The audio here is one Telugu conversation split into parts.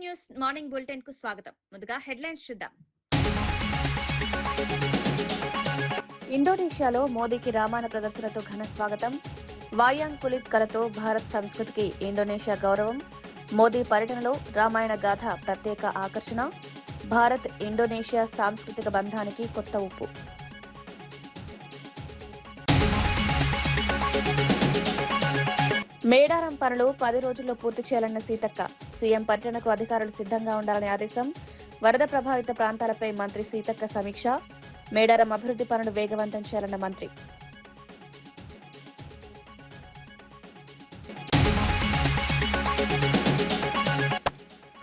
న్యూస్ మార్నింగ్ బులెటిన్ కు స్వాగతం. ముందుగా హెడ్లైన్స్ చూద్దాం. ఇండోనేషియాలో మోదీకి రామాయణ ప్రదర్శనతో ఘన స్వాగతం. వాయాంగ్ కులిత్ కళతో భారత్ సంస్కృతికి ఇండోనేషియా గౌరవం. మోదీ పర్యటనలో రామాయణ గాథ ప్రత్యేక ఆకర్షణ. భారత్ ఇండోనేషియా సాంస్కృతిక బంధానికి కొత్త ఊపు. మేడారం పనులు 10 రోజుల్లో పూర్తి చేయాలన్న సీతక్క. సీఎం పర్యటనకు అధికారులు సిద్ధంగా ఉండాలని ఆదేశం. వరద ప్రభావిత ప్రాంతాలపై మంత్రి సీతక్క సమీక్ష. మేడారం అభివృద్ధి పనులు వేగవంతం చేయాలన్న మంత్రి.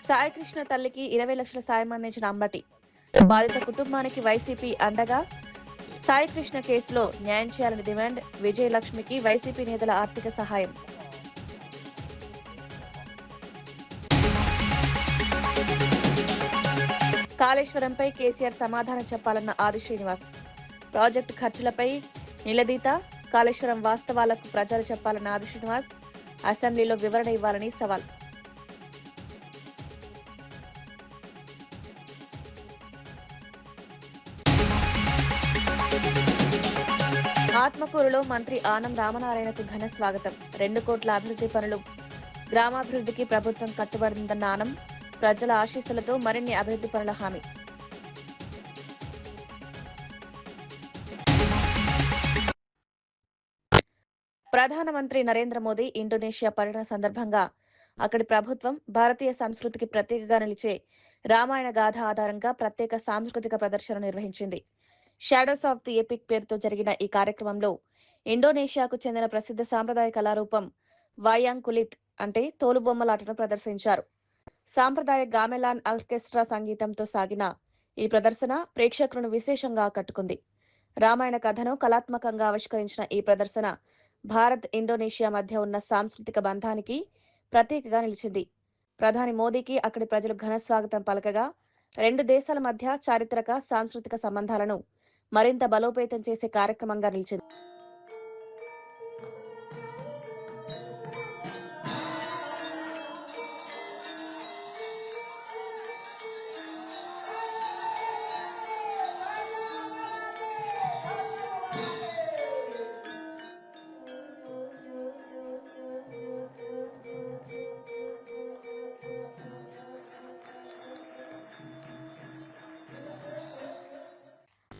సాయికృష్ణ తల్లికి 20 లక్షల సాయం అందించిన అంబటి. బాధిత కుటుంబానికి వైసీపీ అండగా. సాయికృష్ణ కేసులో న్యాయం చేయాలని డిమాండ్. విజయలక్ష్మికి వైసీపీ నేతల ఆర్థిక సహాయం. కాళేశ్వరంపై కేసీఆర్ సమాధానం చెప్పాలన్న ఆది శ్రీనివాస్. ప్రాజెక్టు ఖర్చులపై నిలదీత. కాళేశ్వరం వాస్తవాలకు ప్రజలు చెప్పాలన్న ఆది శ్రీనివాస్. అసెంబ్లీలో వివరణ ఇవ్వాలని సవాల్. ఆత్మకూరులో మంత్రి ఆనం రామనారాయణకు ఘన స్వాగతం. 2 కోట్ల అభివృద్ధి పనులు. గ్రామాభివృద్ధికి ప్రభుత్వం కట్టుబడిందన్న ఆనం. ప్రజల ఆశీస్సులతో మరిన్ని అభివృద్ధి పనుల హామీ. ప్రధానమంత్రి నరేంద్ర మోదీ ఇండోనేషియా పర్యటన సందర్భంగా అక్కడి ప్రభుత్వం భారతీయ సంస్కృతికి ప్రత్యేకగా నిలిచే రామాయణ గాథ ఆధారంగా ప్రత్యేక సాంస్కృతిక ప్రదర్శన నిర్వహించింది. షాడోస్ ఆఫ్ ది ఎపిక్ పేరుతో జరిగిన ఈ కార్యక్రమంలో ఇండోనేషియాకు చెందిన ప్రసిద్ధ సాంప్రదాయ కళారూపం వాయాంగ్ కులిత్ అంటే తోలుబొమ్మలాటను ప్రదర్శించారు. సాంప్రదాయ గామెలాన్ ఆర్కెస్ట్రా సంగీతంతో సాగిన ఈ ప్రదర్శన ప్రేక్షకులను విశేషంగా ఆకట్టుకుంది. రామాయణ కథను కళాత్మకంగా ఆవిష్కరించిన ఈ ప్రదర్శన భారత్ ఇండోనేషియా మధ్య ఉన్న సాంస్కృతిక బంధానికి ప్రతీకగా నిలిచింది. ప్రధాని మోదీకి అక్కడి ప్రజలు ఘన స్వాగతం పలకగా 2 దేశాల మధ్య చారిత్రక సాంస్కృతిక సంబంధాలను మరింత బలోపేతం చేసే కార్యక్రమంగా నిలిచింది.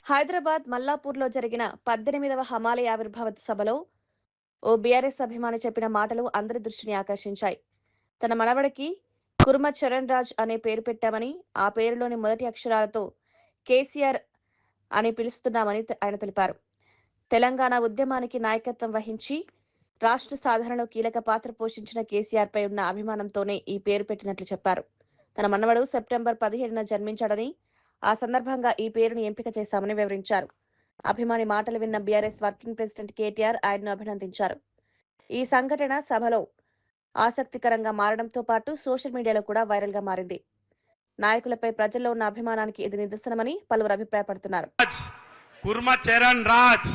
హైదరాబాద్ మల్లాపూర్లో జరిగిన 18వ హమాలీ ఆవిర్భావ సభలో ఓ బీఆర్ఎస్ అభిమాని చెప్పిన మాటలు అందరి దృష్టిని ఆకర్షించాయి. తన మనవడికి కుర్మ చరణ్ రాజ్ అనే పేరు పెట్టామని, ఆ పేరులోని మొదటి అక్షరాలతో కేసీఆర్ అని పిలుస్తున్నామని ఆయన తెలిపారు. తెలంగాణ ఉద్యమానికి నాయకత్వం వహించి రాష్ట్ర సాధనలో కీలక పాత్ర పోషించిన కేసీఆర్ పై ఉన్న అభిమానంతోనే ఈ పేరు పెట్టినట్లు చెప్పారు. తన మనవడు సెప్టెంబర్ 17న జన్మించాడని, ఆ సందర్భంగా ఈ పేరును ఎంపిక చేశామని వివరించారు. అభిమాని మాటలు విన్న బీఆర్ఎస్ వర్కింగ్ ప్రెసిడెంట్ కేటీఆర్ ఆయన్ను అభినందించారు. ఈ సంఘటన సభలో ఆసక్తికరంగా మారడంతో పాటు సోషల్ మీడియాలో కూడా వైరల్ గా మారింది. నాయకులపై ప్రజల్లో ఉన్న అభిమానానికి ఇది నిదర్శనమని పలువురు అభిప్రాయపడుతున్నారు. కుర్మ చరణ్ రాజ్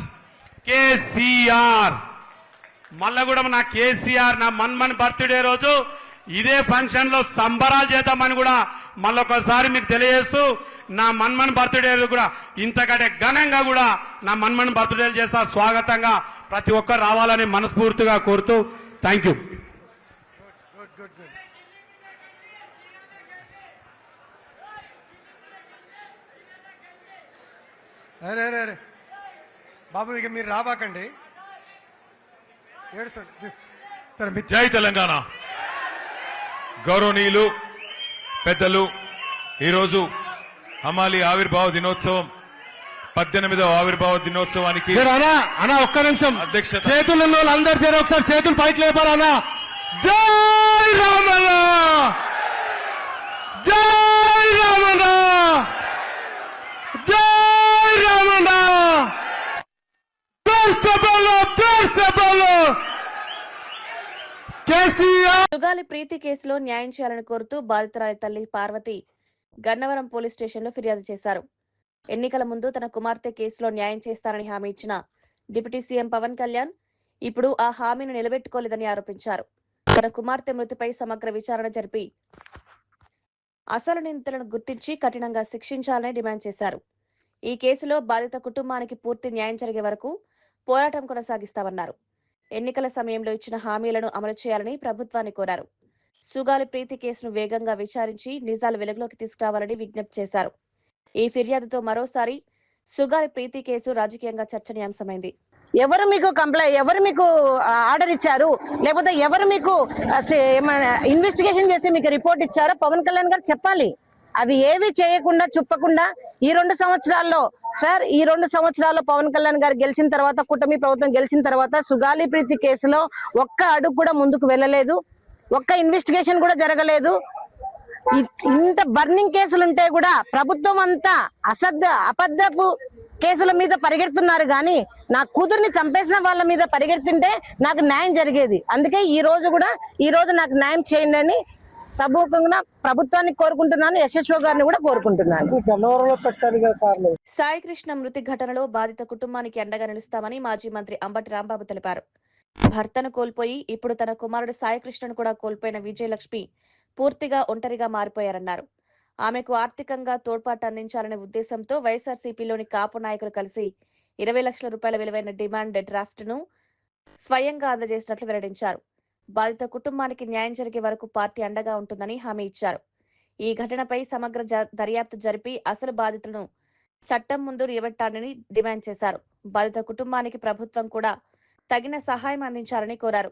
కేసీఆర్ మల్లగూడెం నా కేసీఆర్ నా మన్మన్ బర్త్డే రోజు ఇదే ఫంక్షన్ లో సంబరాలు చేద్దామని కూడా మళ్ళొకసారి మీకు తెలియజేస్తూ నా మన్మన్ బర్త్డే కూడా ఇంతకంటే ఘనంగా కూడా నా మన్మన్ బర్త్డే చేస్తా. స్వాగతంగా ప్రతి ఒక్కరు రావాలని మనస్ఫూర్తిగా కోరుతూ థ్యాంక్ యూ. అరే అరే అరే బాబు ఇక మీరు రాబాకండి. సరే జై తెలంగాణ. గౌరవనీయులు పెద్దలు, ఈరోజు హమాలి ఆవిర్భావ దినోత్సవం 18వ ఆవిర్భావ దినోత్సవానికి అన్నా ఒక్క నిమిషం అధ్యక్షత. చేతులు ఉన్న వాళ్ళు అందరు చేరు ఒకసారి చేతులు పైకి లేపాలన్నా. జై రామన్న, జై రామన్న, జై రామన్న. సుగాలి ప్రీతి కేసులో న్యాయం చేయాలని కోరుతూ బాధితురాలి తల్లి పార్వతి గన్నవరం పోలీస్ స్టేషన్లో ఫిర్యాదు చేశారు. ఎన్నికల ముందు తన కుమార్తె కేసులో న్యాయం చేస్తారని హామీ ఇచ్చిన డిప్యూటీ సీఎం పవన్ కళ్యాణ్ ఇప్పుడు ఆ హామీని నిలబెట్టుకోలేదని ఆరోపించారు. తన కుమార్తె మృతిపై సమగ్ర విచారణ జరిపి అసలు నిందితులను గుర్తించి కఠినంగా శిక్షించాలని డిమాండ్ చేశారు. ఈ కేసులో బాధిత కుటుంబానికి పూర్తి న్యాయం జరిగే వరకు పోరాటం కొనసాగిస్తామన్నారు. ఎన్నికల సమయంలో ఇచ్చిన హామీలను అమలు చేయాలని ప్రభుత్వాన్ని కోరారు. సుగాలి ప్రీతి కేసును వేగంగా విచారించి నిజాలు వెలుగులోకి తీసుకురావాలని విజ్ఞప్తి చేశారు. ఈ ఫిర్యాదుతో మరోసారి సుగాలి ప్రీతి కేసు రాజకీయంగా చర్చనీయాంశమైంది. ఎవరు మీకు ఆర్డర్ ఇచ్చారు, లేకపోతే ఎవరు మీకు ఇన్వెస్టిగేషన్ చేసి మీకు రిపోర్ట్ ఇచ్చారో పవన్ కళ్యాణ్ గారు చెప్పాలి. అవి ఏవి చేయకుండా చుప్పకుండా ఈ 2 సంవత్సరాల్లో పవన్ కళ్యాణ్ గారు గెలిచిన తర్వాత, కూటమి ప్రభుత్వం గెలిచిన తర్వాత సుగాలి ప్రీతి కేసులో ఒక్క అడుగు కూడా ముందుకు వెళ్ళలేదు, ఒక్క ఇన్వెస్టిగేషన్ కూడా జరగలేదు. ఇంత బర్నింగ్ కేసులుంటే కూడా ప్రభుత్వం అంతా అబద్ధపు కేసుల మీద పరిగెడుతున్నారు కానీ నా కూతుర్ని చంపేసిన వాళ్ళ మీద పరిగెడుతుంటే నాకు న్యాయం జరిగేది. అందుకే ఈ రోజు నాకు న్యాయం చేయండి అని సభముఖంగా ప్రభుత్వాన్ని కోరుకుంటున్నాను, యశస్వ గారిని కూడా కోరుకుంటున్నాను. సాయి కృష్ణ మృతి ఘటనలో బాధిత కుటుంబానికి అండగా నిలుస్తామని మాజీ మంత్రి అంబటి రాంబాబు తెలిపారు. భర్తను కోల్పోయి ఇప్పుడు తన కుమారుడు సాయి కృష్ణను కూడా కోల్పోయిన విజయలక్ష్మి పూర్తిగా ఒంటరిగా మారిపోయారన్నారు. ఆమెకు ఆర్థికంగా తోడ్పాటు అందించాలనే ఉద్దేశంతో వైఎస్ఆర్సీపీలోని కాపు నాయకులు కలిసి 20 లక్షల రూపాయల విలువైన డిమాండ్ డ్రాఫ్ట్ ను స్వయంగా అందజేసినట్లు వెల్లడించారు. బాధిత కుటుంబానికి న్యాయం జరిగే వరకు పార్టీ అండగా ఉంటుందని హామీ ఇచ్చారు. ఈ ఘటనపై సమగ్ర దర్యాప్తు జరిపి అసలు బాధితులను చట్టం ముందు నిలబెట్టాలని డిమాండ్ చేశారు. బాధిత కుటుంబానికి ప్రభుత్వం కూడా తగిన సహాయం అందించాలని కోరారు.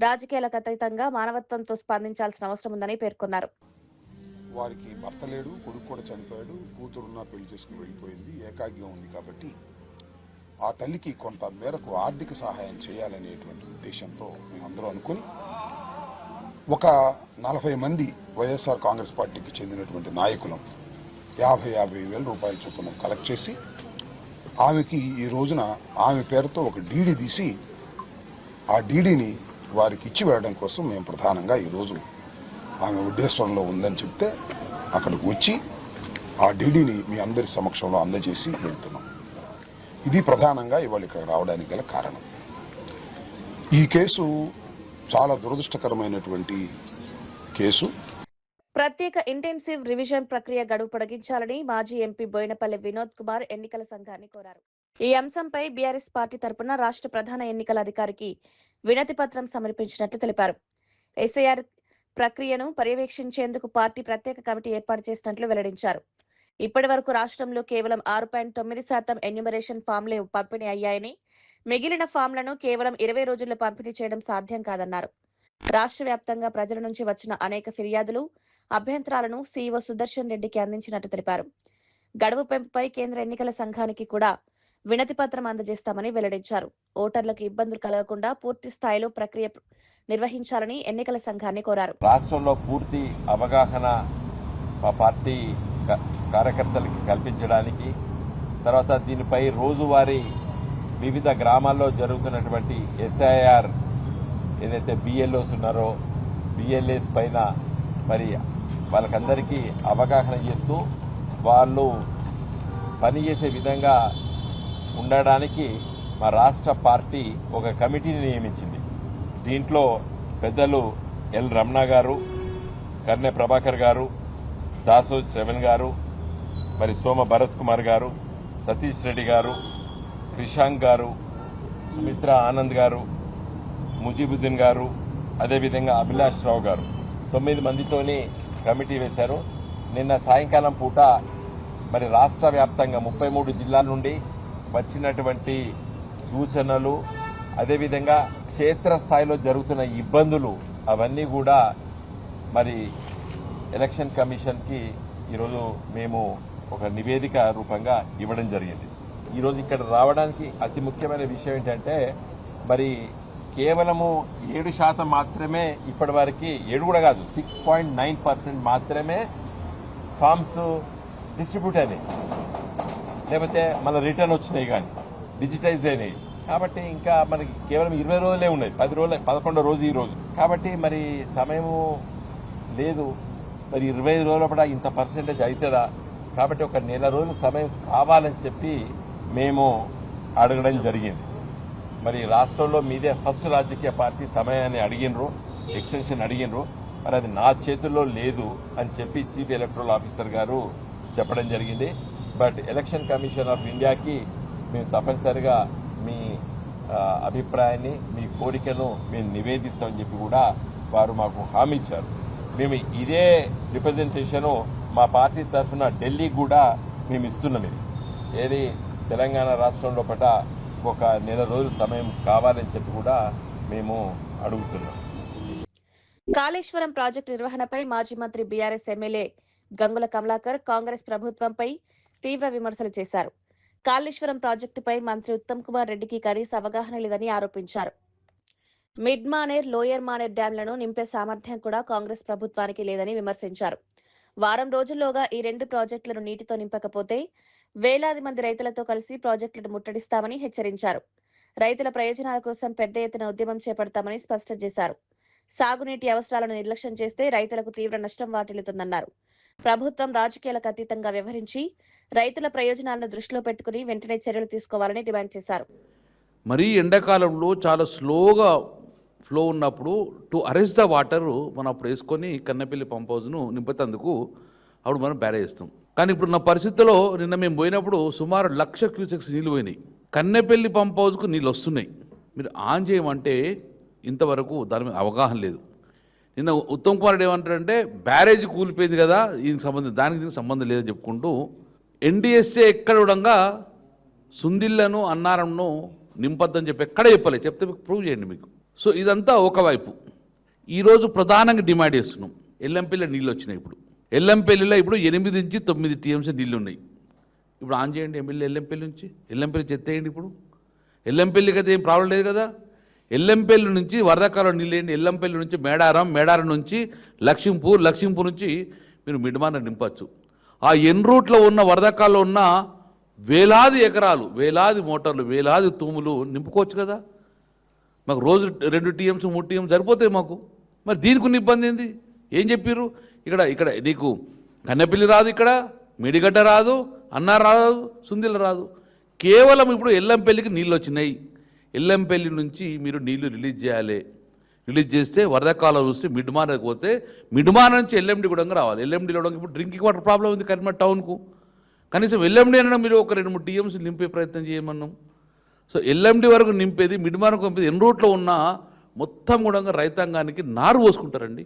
రాజకీయాలకు అతీతంగా మానవత్వంతో స్పందించాల్సిన అవసరం ఉందని పేర్కొన్నారు. వారికి భర్త లేడు, కొడుకు కూడా చనిపోయాడు, కూతురున్న పెళ్లి చేసుకుని వెళ్ళిపోయింది, ఏకాగ్యం ఉంది. కాబట్టి ఆ తల్లికి కొంత మేరకు ఆర్థిక సహాయం చేయాలనేటువంటి ఉద్దేశంతో మేమందరూ అనుకుని ఒక 40 మంది వైఎస్ఆర్ కాంగ్రెస్ పార్టీకి చెందినటువంటి నాయకులం 50,000 రూపాయల చొప్పున కలెక్ట్ చేసి ఆమెకి ఈ రోజున ఆమె పేరుతో ఒక డీడీ తీసి ఆ డీడీని వారికి ఇచ్చి వేయడం కోసం మేము ప్రధానంగా ఈరోజు ఆమె ఉద్దేశంలో ఉందని చెప్తే అక్కడికి వచ్చి ఆ డీడీని మీ అందరి సమక్షంలో అందజేసి వెళ్తున్నాం. ఇది ప్రధానంగా ఇవాళ ఇక్కడ రావడానికి గల కారణం. ఈ కేసు చాలా దురదృష్టకరమైనటువంటి కేసు. ప్రత్యేక ఇంటెన్సివ్ రివిజన్ ప్రక్రియ గడువు పొడిగించాలని మాజీ ఎంపీ బోయినపల్లి వినోద్ కుమార్ ఎన్నికల సంఘాన్ని కోరారు. ఈ అంశంపై బీఆర్ఎస్ పార్టీ తరపున రాష్ట్ర ప్రధాన ఎన్నికల అధికారికి వినతి పత్రం సమర్పించినట్లు తెలిపారు. ఎస్ఐఆర్ ప్రక్రియను పర్యవేక్షించేందుకు పార్టీ ప్రత్యేక కమిటీ ఏర్పాటు చేసినట్లు వెల్లడించారు. ఇప్పటి వరకు రాష్ట్రంలో కేవలం 6.9% ఎన్యూమరేషన్ ఫామ్లే పంపిణీ అయ్యాయని, మిగిలిన ఫామ్లను కేవలం 20 రోజుల్లో పంపిణీ చేయడం సాధ్యం కాదన్నారు. రాష్ట్ర వ్యాప్తంగా ప్రజల నుంచి వచ్చిన అనేక ఫిర్యాదులు, అభ్యంతరాలను సీఈఓ సుదర్శన్ రెడ్డికి అందించినట్టు తెలిపారు. గడువు పెంపుపై కేంద్ర ఎన్నికల సంఘానికి కూడా వినతి పత్రం అందజేస్తామని వెల్లడించారు. ఓటర్లకు ఇబ్బందులు కలగకుండా పూర్తి స్థాయిలో ప్రక్రియ నిర్వహించాలని ఎన్నికల సంఘాన్ని కోరారు. రాష్ట్రంలో పూర్తి అవగాహన మా పార్టీ కార్యకర్తలకి కల్పించడానికి, తర్వాత దీనిపై రోజువారీ వివిధ గ్రామాల్లో జరుగుతున్నటువంటి ఎస్ఐఆర్ ఏదైతే బిఎల్ఓస్ ఉన్నారో బిఎల్ఏస్ పైన మరి వాళ్ళకందరికీ అవగాహన చేస్తూ వాళ్ళు పనిచేసే విధంగా ఉండడానికి మా రాష్ట్ర పార్టీ ఒక కమిటీని నియమించింది. దీంట్లో పెద్దలు ఎల్ రమణ గారు, కర్నె ప్రభాకర్ గారు, దాసో శ్రవణ్ గారు, మరి సోమ భరత్ కుమార్ గారు, సతీష్ రెడ్డి గారు, క్రిషాంక్ గారు, సుమిత్ర ఆనంద్ గారు, ముజీబుద్దీన్ గారు, అదేవిధంగా అభిలాష్ రావు గారు 9 మందితోని కమిటీ వేశారు. నిన్న సాయంకాలం పూట మరి రాష్ట్ర వ్యాప్తంగా 33 జిల్లాల నుండి వచ్చినటువంటి సూచనలు, అదేవిధంగా క్షేత్రస్థాయిలో జరుగుతున్న ఇబ్బందులు అవన్నీ కూడా మరి ఎలక్షన్ కమిషన్కి ఈరోజు మేము ఒక నివేదిక రూపంగా ఇవ్వడం జరిగింది. ఈరోజు ఇక్కడ రావడానికి అతి ముఖ్యమైన విషయం ఏంటంటే మరి కేవలము 7% మాత్రమే ఇప్పటి వరకు, 7 కూడా కాదు 6.9% మాత్రమే ఫామ్స్ డిస్ట్రిబ్యూట్ అయినాయి, లేకపోతే మన రిటర్న్ వచ్చినాయి కానీ డిజిటైజ్ అయినాయి. కాబట్టి ఇంకా మనకి కేవలం 20 రోజులే ఉన్నాయి, 10 రోజులు, 11వ రోజు ఈ రోజు. కాబట్టి మరి సమయము లేదు, మరి 25 రోజుల కూడా ఇంత పర్సెంటేజ్ అవుతుందా? కాబట్టి ఒక నెల రోజుల సమయం కావాలని చెప్పి మేము అడగడం జరిగింది. మరి రాష్ట్రంలో మీదే ఫస్ట్ రాజకీయ పార్టీ సమయాన్ని అడిగినరు, ఎక్స్టెన్షన్ అడిగినరు. మరి అది నా చేతుల్లో లేదు అని చెప్పి చీఫ్ ఎలక్టరల్ ఆఫీసర్ గారు చెప్పడం జరిగింది. బట్ ఎలక్షన్ కమిషన్ ఆఫ్ ఇండియాకి మేము తప్పనిసరిగా మీ అభిప్రాయాన్ని, మీ కోరికను మేము నివేదిస్తామని చెప్పి కూడా వారు మాకు హామీ ఇచ్చారు. మేము ఇదే రిప్రజెంటేషను మా పార్టీ తరఫున ఢిల్లీకి కూడా మేము ఇస్తున్నాం. ఏది తెలంగాణ రాష్ట్రంలో పట ఒక నెల రోజుల సమయం కావాలని చెప్పి కూడా మేము అడుగుతున్నాం. కాళేశ్వరం ప్రాజెక్టు నిర్వహణపై మాజీ మంత్రి బీఆర్ఎస్ ఎమ్మెల్యే గంగుల కమలాకర్ కాంగ్రెస్ ప్రభుత్వంపై తీవ్ర విమర్శలు చేశారు. కాళేశ్వరం ప్రాజెక్టుపై మంత్రి ఉత్తమ్ కుమార్ రెడ్డికి కనీస అవగాహన లేదని ఆరోపించారు. మిడ్ మానేర్, లోయర్ మానేర్ డ్యాంలను నింపే సామర్థ్యం కూడా కాంగ్రెస్ ప్రభుత్వానికి లేదని విమర్శించారు. వారం రోజుల్లోగా ఈ 2 ప్రాజెక్టులను నీటితో నింపకపోతే వేలాది మంది రైతులతో కలిసి ప్రాజెక్టులను ముట్టడిస్తామని హెచ్చరించారు. రైతుల ప్రయోజనాల కోసం పెద్ద ఎత్తున ఉద్యమం చేపడతామని స్పష్టం చేశారు. సాగునీటి అవసరాలను నిర్లక్ష్యం చేస్తే రైతులకు తీవ్ర నష్టం వాటిల్లుతుందన్నారు. ప్రభుత్వం రాజకీయాలకు అతీతంగా వ్యవహరించి రైతుల ప్రయోజనాలను దృష్టిలో పెట్టుకుని వెంటనే చర్యలు తీసుకోవాలని డిమాండ్ చేశారు. మరీ ఎండాకాలంలో చాలా స్లోగా ఫ్లో ఉన్నప్పుడు టు అరెస్ట్ ద వాటర్ మనం అప్పుడు వేసుకొని కన్నెపల్లి పంప్ హౌస్ను నింపుతందుకు అప్పుడు మనం బ్యారేజ్ చేస్తాం. కానీ ఇప్పుడు నా పరిస్థితిలో నిన్న మేము పోయినప్పుడు సుమారు 1,00,000 క్యూసెక్స్ నీళ్ళు పోయినాయి. కన్నెపల్లి పంప్ హౌస్కు నీళ్ళు వస్తున్నాయి. మీరు ఆన్ చేయమంటే ఇంతవరకు దాని మీద అవగాహన లేదు. నిన్న ఉత్తమ్ కుమార్ రెడ్డి ఏమంటారంటే బ్యారేజ్ కూలిపోయింది కదా, దీనికి సంబంధం లేదని చెప్పుకుంటూ ఎన్డీఎస్ఏ ఎక్కడ కూడా సుందిళ్లను అన్నారంను నింపద్దని చెప్పి ఎక్కడ చెప్పలేదు. చెప్తే మీకు ప్రూవ్ చేయండి మీకు. సో ఇదంతా ఒకవైపు. ఈరోజు ప్రధానంగా డిమాండ్ చేస్తున్నాం. ఎల్లంపల్లిలో నీళ్ళు వచ్చినాయి. ఇప్పుడు ఎల్లంపల్లిలో ఇప్పుడు 8 నుంచి 9 టీఎంసీ నీళ్ళు ఉన్నాయి. ఇప్పుడు ఆన్ చేయండి ఎమ్మెల్యే ఎల్లంపల్లి నుంచి. ఎల్లంపల్లి చెత్తేయండి. ఇప్పుడు ఎల్లంపల్లికి అయితే ఏం ప్రాబ్లం లేదు కదా. ఎల్లంపల్లి నుంచి వరదకాలం నీళ్ళు వేయండి. ఎల్లంపల్లి నుంచి మేడారం నుంచి లక్ష్మీపూర్ నుంచి మీరు మిడ్మాన నింపచ్చు. ఆ ఎన్ రూట్లో ఉన్న వరదకాల్లో ఉన్న వేలాది ఎకరాలు, వేలాది మోటార్లు, వేలాది తూములు నింపుకోవచ్చు కదా. మాకు రోజు 2 టీఎంసీ 3 టీఎంసీ సరిపోతాయి మాకు. మరి దీనికి ఉన్న ఇబ్బంది ఏంది? ఏం చెప్పారు? ఇక్కడ నీకు కన్నెపల్లి రాదు, ఇక్కడ మేడిగడ్డ రాదు, అన్నారం రాదు, సుందిల రాదు. కేవలం ఇప్పుడు ఎల్లంపల్లికి నీళ్ళు వచ్చినాయి. ఎల్లంపల్లి నుంచి మీరు నీళ్లు రిలీజ్ చేయాలి. రిలీజ్ చేస్తే వరదకాలం చూస్తే మిడ్మానకి పోతే మిడ్మాన నుంచి ఎల్ఎండి కూడా రావాలి. ఎల్ఎండిలో ఇప్పుడు డ్రింకింగ్ వాటర్ ప్రాబ్లం ఉంది కరీంనగర్ టౌన్కు. కనీసం ఎల్ఎండి అనడం మీరు ఒక 2-3 టీఎంసీ నింపే ప్రయత్నం చేయమన్నాం. సో ఎల్ఎండి వరకు నింపేది, మిడ్మానకు నింపేది ఎన్ రూట్లో ఉన్న మొత్తం కూడా రైతాంగానికి నారు పోసుకుంటారండి.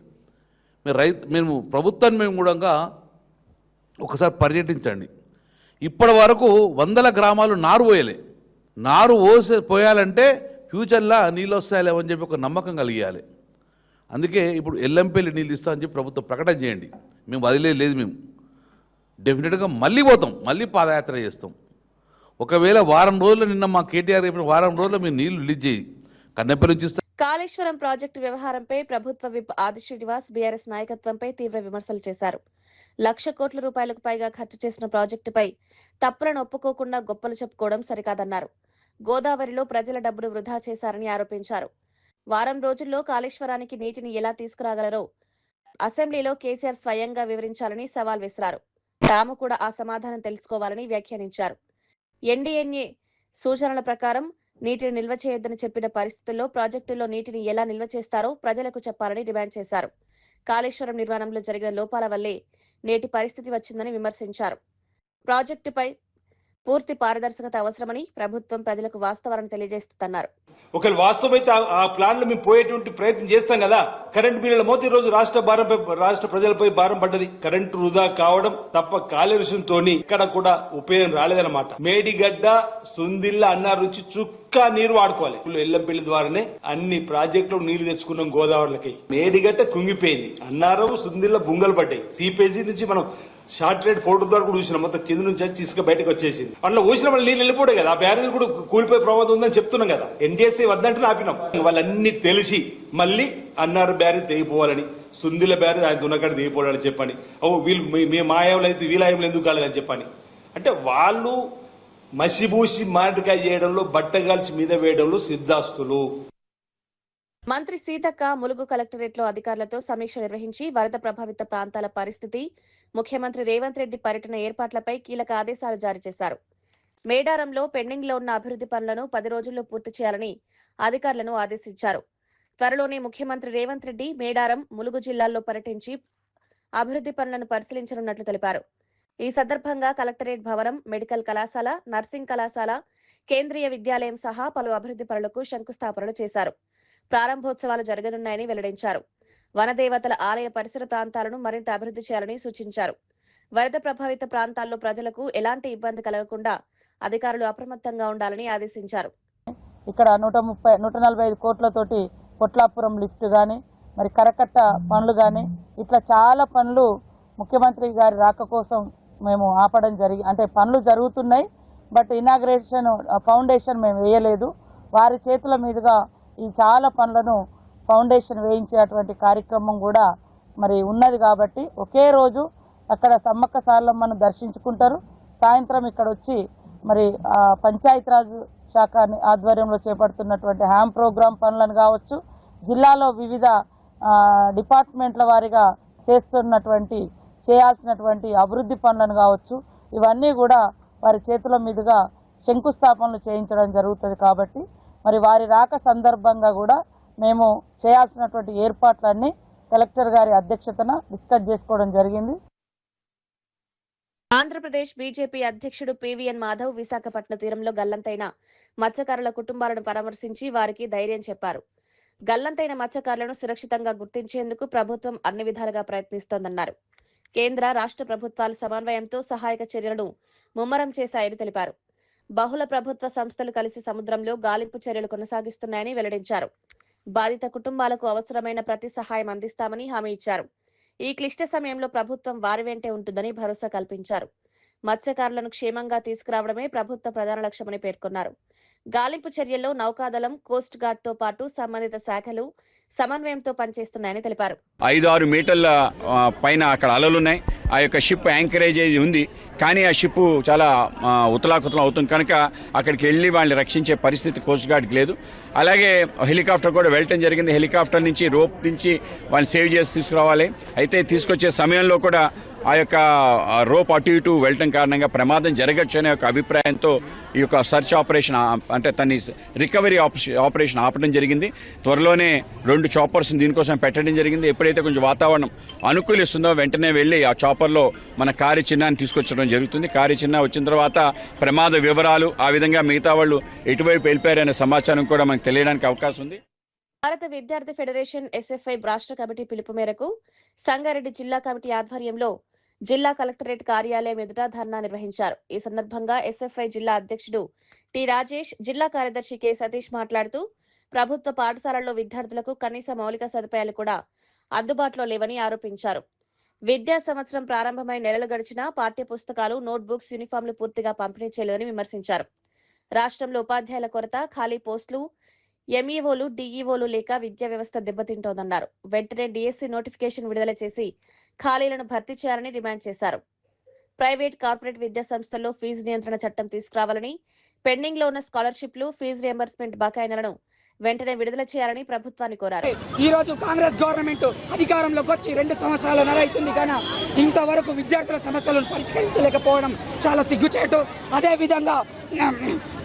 మేము ప్రభుత్వాన్ని మేము కూడా ఒకసారి పర్యటించండి. ఇప్పటి వరకు 100 గ్రామాలు నారు పోయలే. నారు పోయాలంటే ఫ్యూచర్లో నీళ్ళు వస్తాయలేవని చెప్పి ఒక నమ్మకం కలిగియాలి. అందుకే ఇప్పుడు ఎల్లంపల్లి నీళ్ళు ఇస్తామని చెప్పి ప్రభుత్వం ప్రకటన చేయండి. మేము వదిలేదు. మేము డెఫినెట్గా మళ్ళీ పోతాం, మళ్ళీ పాదయాత్ర చేస్తాం. ఒకవేళ వారం రోజులు నిన్న మా కేటీఆర్ చెప్పిన వారం రోజుల్లో మీరు నీళ్లు రిలీజ్ చేయి, కన్నెపల్లి నుంచి ఇస్తాం. కాళేశ్వరం ప్రాజెక్టు వ్యవహారంపై ప్రభుత్వ విప్ ఆది శ్రీనివాస్ బీఆర్ఎస్ నాయకత్వంపై తీవ్ర విమర్శలు చేశారు. 1,00,000 కోట్ల రూపాయలకు పైగా ఖర్చు చేసిన ప్రాజెక్టుపై తప్పులను ఒప్పుకోకుండా గొప్పలు చెప్పుకోవడం సరికాదన్నారు. గోదావరిలో ప్రజల డబ్బును వృధా చేశారని ఆరోపించారు. వారం రోజుల్లో కాళేశ్వరానికి నీటిని ఎలా తీసుకురాగలరో అసెంబ్లీలో కేసీఆర్ స్వయంగా వివరించాలని సవాల్ విసిరారు. తాము కూడా ఆ సమాధానం తెలుసుకోవాలని వ్యాఖ్యానించారు. ఎన్డీఎన్ఏ సూచనల ప్రకారం నీటిని నిల్వ చేయొద్దని చెప్పిన పరిస్థితుల్లో ప్రాజెక్టుల్లో నీటిని ఎలా నిల్వ చేస్తారో ప్రజలకు చెప్పాలని డిమాండ్ చేశారు. కాళేశ్వరం నిర్మాణంలో జరిగిన లోపాల వల్లే నేటి పరిస్థితి వచ్చిందని విమర్శించారు. ప్రాజెక్టుపై పూర్తి పారదర్శకత అవసరమని ప్రభుత్వం ప్రజలకు వాస్తవాలను తెలియజేస్తుందన్నారు. ఒకవేళ వాస్తవం అయితే ఆ ప్లాన్ లో మేము పోయేటువంటి ప్రయత్నం చేస్తాం కదా. కరెంటు బిల్లుల మోత ఈ రోజు రాష్ట్ర ప్రజలపై భారం పడ్డది. కరెంటు వృధా కావడం తప్ప కాలుష్యంతో ఇక్కడ కూడా ఉపయోగం రాలేదన్నమాట. మేడిగడ్డ, సుందిల్ల, అన్నారు నుంచి చుక్క నీరు వాడుకోవాలి. ఎల్లంపల్లి ద్వారానే అన్ని ప్రాజెక్టులు నీళ్లు తెచ్చుకున్నాం గోదావరికి. మేడిగడ్డ కుంగిపోయింది, అన్నారం, సుందిల్ల బుంగలు పడ్డాయి. సిపేజీ నుంచి మనం షార్ట్ రేట్ ఫోటో ద్వారా కూడా చూసినాం. మొత్తం కింద నుంచి వచ్చి ఇసుక బయటకు వచ్చేసింది. అట్లా ఊసిన వాళ్ళు నీళ్ళు వెళ్ళిపోయాయి కదా. ఆ బ్యారేజ్ కూడా కూలిపోయే ప్రమాదం ఉందని చెప్తున్నాం కదా. ఎన్డీఎస్ఏ వద్దంటే ఆపినాం. వాళ్ళన్నీ తెలిసి మళ్ళీ అన్నారు బ్యారేజ్ తెగిపోవాలని, సుందిల బ్యారేజ్ ఆయన దున్నకాడ తెగిపోవాలని చెప్పని, వీళ్ళు మా ఆయంలో అయితే వీళ్ళ ఆయంలో ఎందుకు కాలేదని చెప్పని. అంటే వాళ్ళు మసిబూసి మామిడికాయ చేయడంలో, బట్టగాల్చి మీద వేయడంలో సిద్ధాస్తులు. మంత్రి సీతక్క ములుగు కలెక్టరేట్లో అధికారులతో సమీక్ష నిర్వహించి వరద ప్రభావిత ప్రాంతాల పరిస్థితి, ముఖ్యమంత్రి రేవంత్ రెడ్డి పర్యటన ఏర్పాట్లపై కీలక ఆదేశాలు జారీ చేశారు. మేడారంలో పెండింగ్ లో ఉన్న అభివృద్ధి పనులను 10 రోజుల్లో పూర్తి చేయాలని అధికారులను ఆదేశించారు. త్వరలోనే ముఖ్యమంత్రి రేవంత్ రెడ్డి మేడారం, ములుగు జిల్లాల్లో పర్యటించి అభివృద్ధి పనులను పరిశీలించనున్నట్లు తెలిపారు. ఈ సందర్భంగా కలెక్టరేట్ భవనం, మెడికల్ కళాశాల, నర్సింగ్ కళాశాల, కేంద్రీయ విద్యాలయం సహా పలు అభివృద్ధి పనులకు శంకుస్థాపనలు చేశారు. ప్రారంభోత్సవాలు జరగనున్నాయని వెల్లడించారు. వనదేవతల ఆలయ పరిసర ప్రాంతాలను మరింత అభివృద్ధి చేయాలని సూచించారు. వరద ప్రభావిత ప్రాంతాల్లో ప్రజలకు ఎలాంటి ఇబ్బంది కలగకుండా అధికారులు అప్రమత్తంగా ఉండాలని ఆదేశించారు. ఇక్కడ 145 కోట్లతోటి కొట్లాపురం లిఫ్ట్ కానీ, మరి కరకట్ట పనులు కానీ, ఇట్లా చాలా పనులు ముఖ్యమంత్రి గారి రాక కోసం మేము ఆపడం అంటే పనులు జరుగుతున్నాయి. బట్ ఇనాగ్రేషన్ ఫౌండేషన్ మేము వేయలేదు. వారి చేతుల మీదుగా ఈ చాలా పనులను ఫౌండేషన్ వేయించేటువంటి కార్యక్రమం కూడా మరి ఉన్నది. కాబట్టి ఒకే రోజు అక్కడ సమ్మక్క సారలమ్మను దర్శించుకుంటారు. సాయంత్రం ఇక్కడ వచ్చి మరి పంచాయతీరాజ్ శాఖ ఆధ్వర్యంలో చేపడుతున్నటువంటి హ్యామ్ ప్రోగ్రామ్ పనులను కావచ్చు, జిల్లాలో వివిధ డిపార్ట్మెంట్ల వారిగా చేయాల్సినటువంటి అభివృద్ధి పనులను కావచ్చు, ఇవన్నీ కూడా వారి చేతుల మీదుగా శంకుస్థాపనలు చేయించడం జరుగుతుంది. కాబట్టి మరి వారి రాక సందర్భంగా కూడా మేము చేయాల్సినటువంటి ఏర్పాట్లన్నీ కలెక్టర్ గారి అధ్యక్షతన డిస్కస్ చేసుకోవడం జరిగింది. ఆంధ్రప్రదేశ్ బీజేపీ అధ్యక్షుడు పివిఎన్ మాధవ్ విశాఖపట్నం తీరంలో గల్లంతైన మత్స్యకారుల కుటుంబాలను పరామర్శించి వారికి ధైర్యం చెప్పారు. గల్లంతైన మత్స్యకారులను సురక్షితంగా గుర్తించేందుకు ప్రభుత్వం అన్ని విధాలుగా ప్రయత్నిస్తోందన్నారు. కేంద్ర, రాష్ట్ర ప్రభుత్వాల సమన్వయంతో సహాయక చర్యలను ముమ్మరం చేశాయని తెలిపారు. బహుళ ప్రభుత్వ సంస్థలు కలిసి సముద్రంలో గాలింపు చర్యలు కొనసాగిస్తున్నాయని వెల్లడించారు. బాధిత కుటుంబాలకు అవసరమైన ప్రతి సహాయం అందిస్తామని హామీ ఇచ్చారు. ఈ క్లిష్ట సమయంలో ప్రభుత్వం వారి వెంటే ఉంటుందని భరోసా కల్పించారు. మత్స్యకారులను క్షేమంగా తీసుకురావడమే ప్రభుత్వ ప్రధాన లక్ష్యమని పేర్కొన్నారు. గాలింపు చర్యల్లో నౌకాదళం, కోస్ట్ గార్డ్ తో పాటు సంబంధిత శాఖలు సమన్వయంతో పనిచేస్తున్నాయని తెలిపారు. 5-6 మీటర్ల పైన అక్కడ అలలున్నాయి. ఆ యొక్క షిప్ యాంకరేజ్ ఉంది, కానీ ఆ షిప్ చాలా ఉతలాకుతలం అవుతుంది కనుక అక్కడికి వెళ్ళి వాళ్ళని రక్షించే పరిస్థితి కోస్ట్ గార్డ్కి లేదు. అలాగే హెలికాప్టర్ కూడా వెళ్ళటం జరిగింది. హెలికాప్టర్ నుంచి రోప్ నుంచి వాళ్ళని సేవ్ చేసి తీసుకురావాలి. అయితే తీసుకొచ్చే సమయంలో కూడా ఆ యొక్క రోప్ అటు ఇటు వెళ్ళటం కారణంగా ప్రమాదం జరగచ్చు అనే ఒక అభిప్రాయంతో ఈ యొక్క సర్చ్ ఆపరేషన్ అంటే తన రికవరీ ఆపరేషన్ ఆపడం జరిగింది. త్వరలోనే 2 చాపర్స్ దీనికోసం పెట్టడం జరిగింది. ఎప్పుడైతే కొంచెం వాతావరణం అనుకూలిస్తుందో వెంటనే వెళ్ళి ఆ చాపర్లో మన కారి చిన్నాన్ని తీసుకొచ్చడం జరుగుతుంది. కారి చిన్న వచ్చిన తర్వాత ప్రమాద వివరాలు, ఆ విధంగా మిగతా వాళ్ళు ఎటువైపు వెళ్ళిపోయారనే సమాచారం కూడా మనకు తెలియడానికి అవకాశం ఉంది. భారత విద్యార్థి ఫెడరేషన్ ఎస్ఎఫ్ఐ రాష్ట్ర కమిటీ పిలుపు మేరకు సంగారెడ్డి జిల్లా కమిటీ ఆధ్వర్యంలో జిల్లా కలెక్టరేట్ కార్యాలయం ఎదుట ధర్నా నిర్వహించారు. ఈ సందర్భంగా ఎస్ఎఫ్ఐ జిల్లా అధ్యక్షుడు టి రాజేష్, జిల్లా కార్యదర్శి కె సతీష్ మాట్లాడుతూ ప్రభుత్వ పాఠశాలల్లో విద్యార్థులకు కనీస మౌలిక సదుపాయాలు కూడా అందుబాటులో లేవని ఆరోపించారు. విద్యా సంవత్సరం ప్రారంభమై నెలలు గడిచినా పాఠ్య పుస్తకాలు, నోట్బుక్స్, యూనిఫామ్లు పూర్తిగా పంపిణీ చేయలేదని విమర్శించారు. రాష్ట్రంలో ఉపాధ్యాయుల కొరత, ఖాళీ పోస్టులు, ఎంఈఓలు, డిఈఓలు లేక విద్యా వ్యవస్థ దెబ్బతింటోందన్నారు. వెంటనే డిఎస్సి నోటిఫికేషన్ విడుదల చేసి ఖాళీలను భర్తీ చేయాలని డిమాండ్ చేశారు. ప్రైవేట్, కార్పొరేట్ విద్యా సంస్థల్లో ఫీజు నియంత్రణ చట్టం తీసుకురావాలని, పెండింగ్ లో ఉన్న స్కాలర్షిప్లు, ఫీజు రియంబర్స్మెంట్ బకాయిలను వెంటనే విడుదల చేయాలని ప్రభుత్వాన్ని కోరారు. ఈ రోజు కాంగ్రెస్ గవర్నమెంట్ అధికారంలోకి వచ్చి 2 సంవత్సరాలన్నర అవుతుంది, కానీ ఇంతవరకు విద్యార్థుల సమస్యలను పరిష్కరించలేకపోవడం చాలా సిగ్గుచేటు. అదే విధంగా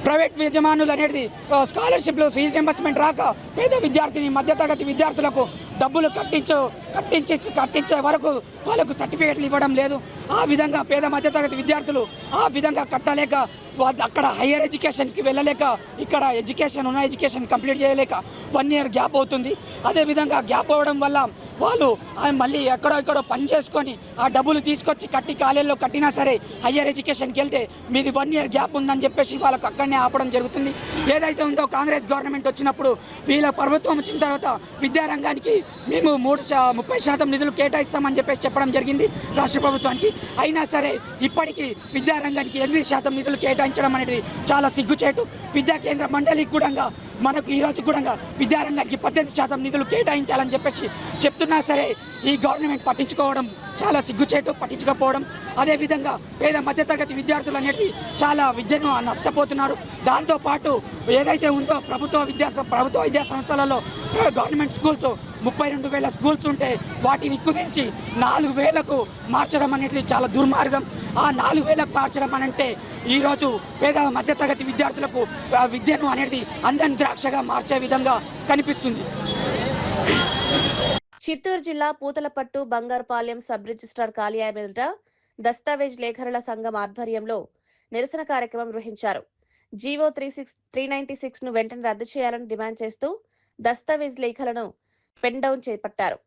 ప్రైవేట్ యజమానులు అనేది స్కాలర్షిప్లు, ఫీజు రింబర్స్మెంట్ రాక పేద విద్యార్థిని, మధ్యతరగతి విద్యార్థులకు డబ్బులు కట్టించే వరకు వాళ్ళకు సర్టిఫికేట్లు ఇవ్వడం లేదు. ఆ విధంగా పేద మధ్యతరగతి విద్యార్థులు ఆ విధంగా కట్టలేక అక్కడ హయ్యర్ ఎడ్యుకేషన్కి వెళ్ళలేక, ఇక్కడ ఎడ్యుకేషన్ కంప్లీట్ చేయలేక 1 year గ్యాప్ అవుతుంది. అదేవిధంగా గ్యాప్ అవ్వడం వల్ల వాళ్ళు మళ్ళీ ఎక్కడో పని చేసుకొని ఆ డబ్బులు తీసుకొచ్చి కట్టి కాలేజీలో కట్టినా సరే హయ్యర్ ఎడ్యుకేషన్కి వెళ్తే మీది 1 year గ్యాప్ ఉందని చెప్పేసి వాళ్ళకు అక్కడనే ఆపడం జరుగుతుంది. ఏదైతే ఉందో కాంగ్రెస్ గవర్నమెంట్ వచ్చినప్పుడు, వీళ్ళ ప్రభుత్వం వచ్చిన తర్వాత విద్యారంగానికి మేము 30% నిధులు కేటాయిస్తామని చెప్పేసి చెప్పడం జరిగింది రాష్ట్ర ప్రభుత్వానికి. అయినా సరే ఇప్పటికీ విద్యారంగానికి 8% నిధులు కేటాయించడం అనేది చాలా సిగ్గుచేటు. విద్యా కేంద్ర మండలికి కూడా మనకు ఈరోజు కూడా విద్యారంగానికి 18% నిధులు కేటాయించాలని చెప్పేసి చెప్తున్నా సరే ఈ గవర్నమెంట్ పట్టించుకోవడం చాలా సిగ్గుచేటు, పట్టించుకోకపోవడం. అదేవిధంగా పేద మధ్యతరగతి విద్యార్థులు అనేది చాలా విద్యను నష్టపోతున్నారు. దాంతోపాటు ఏదైతే ఉందో ప్రభుత్వ విద్యా సంస్థలలో గవర్నమెంట్ స్కూల్స్ 32,000 స్కూల్స్ ఉంటే వాటిని కుదించి 4,000కు మార్చడం అనేది చాలా దుర్మార్గం. ఆ 4,000కు మార్చడం అంటే ఈరోజు పేద మధ్యతరగతి విద్యార్థులకు విద్యను అనేది అందని ద్రాక్షగా మార్చే విధంగా కనిపిస్తుంది. చిత్తూరు జిల్లా పూతలపట్టు బంగారుపాలెం సబ్ రిజిస్ట్రార్ కార్యాలయం ఎదుట దస్తావేజ్ లేఖరుల సంఘం ఆధ్వర్యంలో నిరసన కార్యక్రమం నిర్వహించారు. జీవో 396 ను వెంటనే రద్దు చేయాలని డిమాండ్ చేస్తూ దస్తావేజ్ లేఖలను పెన్ డౌన్ చేపట్టారు.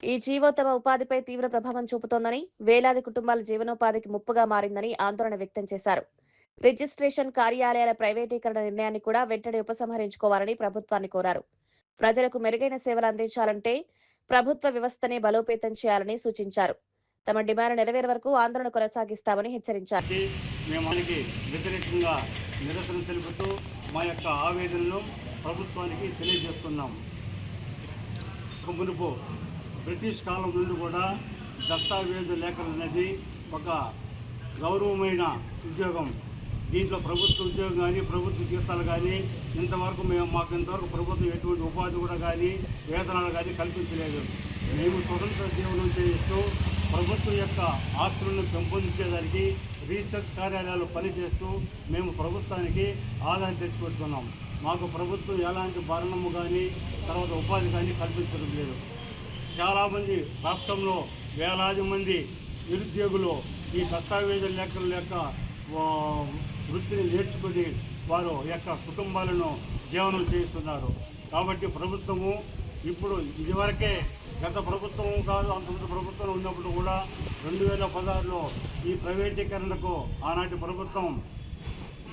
ఈ జీవో తమ ఉపాధిపై తీవ్ర ప్రభావం చూపుతోందని, వేలాది కుటుంబాల జీవనోపాధికి ముప్పుగా మారిందని ఆందోళన వ్యక్తం చేశారు. రిజిస్ట్రేషన్ కార్యాలయాల ప్రైవేటీకరణ నిర్ణయాన్ని కూడా వెంటనే ఉపసంహరించుకోవాలని ప్రభుత్వాన్ని కోరారు. ప్రజలకు మెరుగైన సేవలు అందించాలంటే ప్రభుత్వ వ్యవస్థనే బలోపేతం చేయాలని సూచించారు. తమ డిమాండ్ నెరవేరే వరకు ఆందోళన కొనసాగిస్తామని హెచ్చరించారు. మేము వ్యతిరేకంగా నిరసన తెలుపుతూ మా యొక్క ఆవేదనను ప్రభుత్వానికి తెలియజేస్తున్నాం. మునుపు బ్రిటిష్ కాలం నుండి కూడా దస్తావేజు లేఖలు అనేది ఒక గౌరవమైన ఉద్యోగం. దీంట్లో ప్రభుత్వ ఉద్యోగం కానీ ప్రభుత్వ జీతాలు కానీ మాకు ఇంతవరకు ప్రభుత్వం ఎటువంటి ఉపాధి కూడా కానీ వేతనాలు కానీ కల్పించలేదు. మేము స్వతంత్ర జీవనం చేస్తూ ప్రభుత్వం యొక్క ఆస్తులను పెంపొందించేదానికి రీసెర్చ్ కార్యాలయాలు పనిచేస్తూ మేము ప్రభుత్వానికి ఆదాయం తెచ్చిపెడుతున్నాం. మాకు ప్రభుత్వం ఎలాంటి భరణము కానీ తర్వాత ఉపాధి కానీ కల్పించడం లేదు. చాలామంది రాష్ట్రంలో వేలాది మంది నిరుద్యోగులు ఈ దస్తావేజుల లేఖల యొక్క వృత్తిని నేర్చుకుని వారు యొక్క కుటుంబాలను జీవనం చేస్తున్నారు. కాబట్టి ప్రభుత్వము ఇప్పుడు ఇదివరకే గత ప్రభుత్వం కాదు అంతకుముందు ప్రభుత్వం ఉన్నప్పుడు కూడా 2016లో ఈ ప్రైవేటీకరణకు ఆనాటి ప్రభుత్వం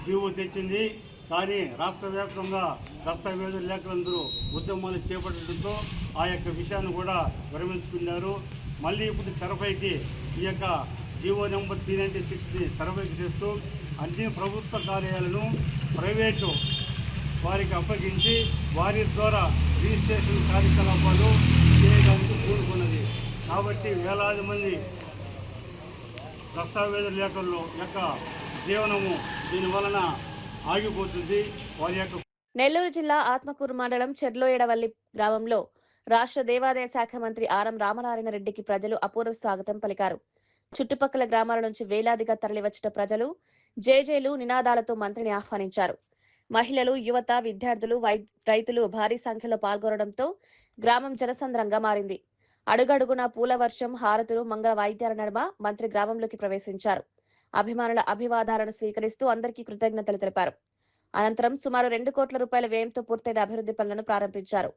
జీవో తెచ్చింది. కానీ రాష్ట్ర వ్యాప్తంగా దస్తావేజుల లేఖలందరూ ఉద్యమాలు చేపట్టడంతో ఆ యొక్క విషయాన్ని కూడా విరమించుకున్నారు. మళ్ళీ ఇప్పుడు తెరపైకి ఈ యొక్క జీవో నెంబర్ 396ని తెరపైకి తెస్తూ అన్ని ప్రభుత్వ కార్యాలయాలను ప్రైవేటు వారికి అప్పగించి వారి ద్వారా రిజిస్ట్రేషన్ కార్యకలాపాలు చేయడానికి కూడుకున్నది. కాబట్టి వేలాది మంది దస్తావేజుల లేఖల్లో యొక్క జీవనము దీనివలన ఆగిపోతుంది. వారి యొక్క నెల్లూరు జిల్లా ఆత్మకూరు మండలం చెర్లోయడవల్లి గ్రామంలో రాష్ట్ర దేవాదాయ శాఖ మంత్రి ఆరం రామనారాయణ రెడ్డికి ప్రజలు అపూర్వ స్వాగతం పలికారు. చుట్టుపక్కల గ్రామాల నుంచి వేలాదిగా తరలివచ్చిన ప్రజలు జేజేలు నినాదాలతో మంత్రిని ఆహ్వానించారు. మహిళలు, యువత, విద్యార్థులు, రైతులు భారీ సంఖ్యలో పాల్గొనడంతో గ్రామం జనసంద్రంగా మారింది. అడుగడుగునా పూల వర్షం, హారతులు, మంగళ వాయిద్యాల నడుమ మంత్రి గ్రామంలోకి ప్రవేశించారు. అభిమానుల అభివాదాలను స్వీకరిస్తూ అందరికీ కృతజ్ఞతలు తెలిపారు. అనంతరం సుమారు 2 కోట్ల రూపాయల వ్యయంతో పూర్తయిన అభివృద్ధి పనులను ప్రారంభించారు.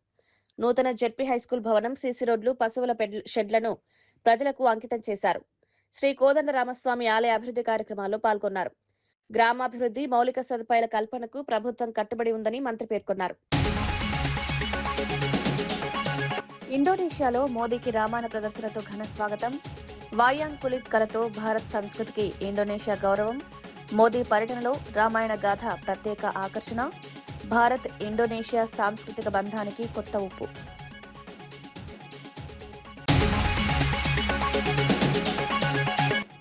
నూతన జెడ్పీ హైస్కూల్ భవనం, సీసీ రోడ్లు, పశువుల షెడ్లను ప్రజలకు అంకితం చేశారు. శ్రీ కోదండ రామస్వామి ఆలయ అభివృద్ధి కార్యక్రమాల్లో పాల్గొన్నారు. గ్రామాభివృద్ధి, మౌలిక సదుపాయాల కల్పనకు ప్రభుత్వం కట్టుబడి ఉందని మంత్రి పేర్కొన్నారు. ఇండోనేషియాలో మోదీకి రామాయణ ప్రదర్శనతో ఘన స్వాగతం. వాయాంగ్ కులిత్ కళతో భారత్ సంస్కృతికి ఇండోనేషియా గౌరవం. మోదీ పర్యటనలో రామాయణ గాథ ప్రత్యేక ఆకర్షణ. భారత్ ఇండోనేషియా సాంస్కృతిక బంధానికి కొత్త ఊపు.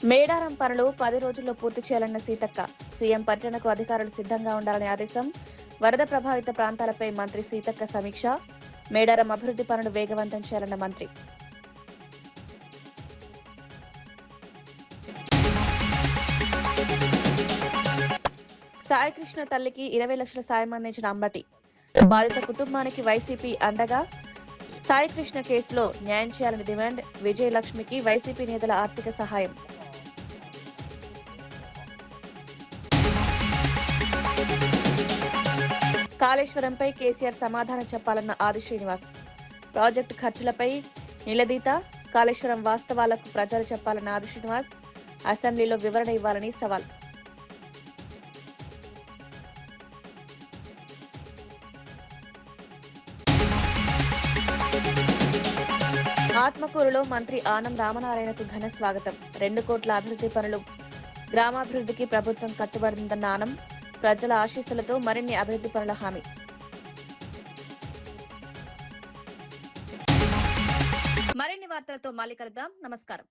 మేడారం పనులు 10 రోజుల్లో పూర్తి చేయాలన్న సీతక్క. సీఎం పర్యటనకు అధికారులు సిద్ధంగా ఉండాలని ఆదేశం. వరద ప్రభావిత ప్రాంతాలపై మంత్రి సీతక్క సమీక్ష. మేడారం అభివృద్ధి పనులు వేగవంతం చేయాలన్న మంత్రి. సాయికృష్ణ తల్లికి 20 లక్షల సాయం అందించిన అంబటి. బాధిత కుటుంబానికి వైసీపీ అండగా. సాయికృష్ణ కేసులో న్యాయం చేయాలని డిమాండ్. విజయలక్ష్మికి వైసీపీ నేతల ఆర్థిక సహాయం. కాళేశ్వరంపై కేసీఆర్ సమాధానం చెప్పాలన్న ఆది శ్రీనివాస్. ప్రాజెక్టు ఖర్చులపై నిలదీత. కాళేశ్వరం వాస్తవాలకు ప్రజలు చెప్పాలన్న ఆది శ్రీనివాస్. అసెంబ్లీలో వివరణ ఇవ్వాలని సవాల్. ఆత్మకూరులో మంత్రి ఆనం రామనారాయణకు ఘన స్వాగతం. 2 కోట్ల అభివృద్ధి పనులు. గ్రామాభివృద్ధికి ప్రభుత్వం కట్టుబడిందన్న ఆనం. ప్రజల ఆశీస్సులతో మరిన్ని అభివృద్ధి పనుల హామీ. మరిన్ని వార్తలతో మళ్ళీ కలుద్దాం. నమస్కారం.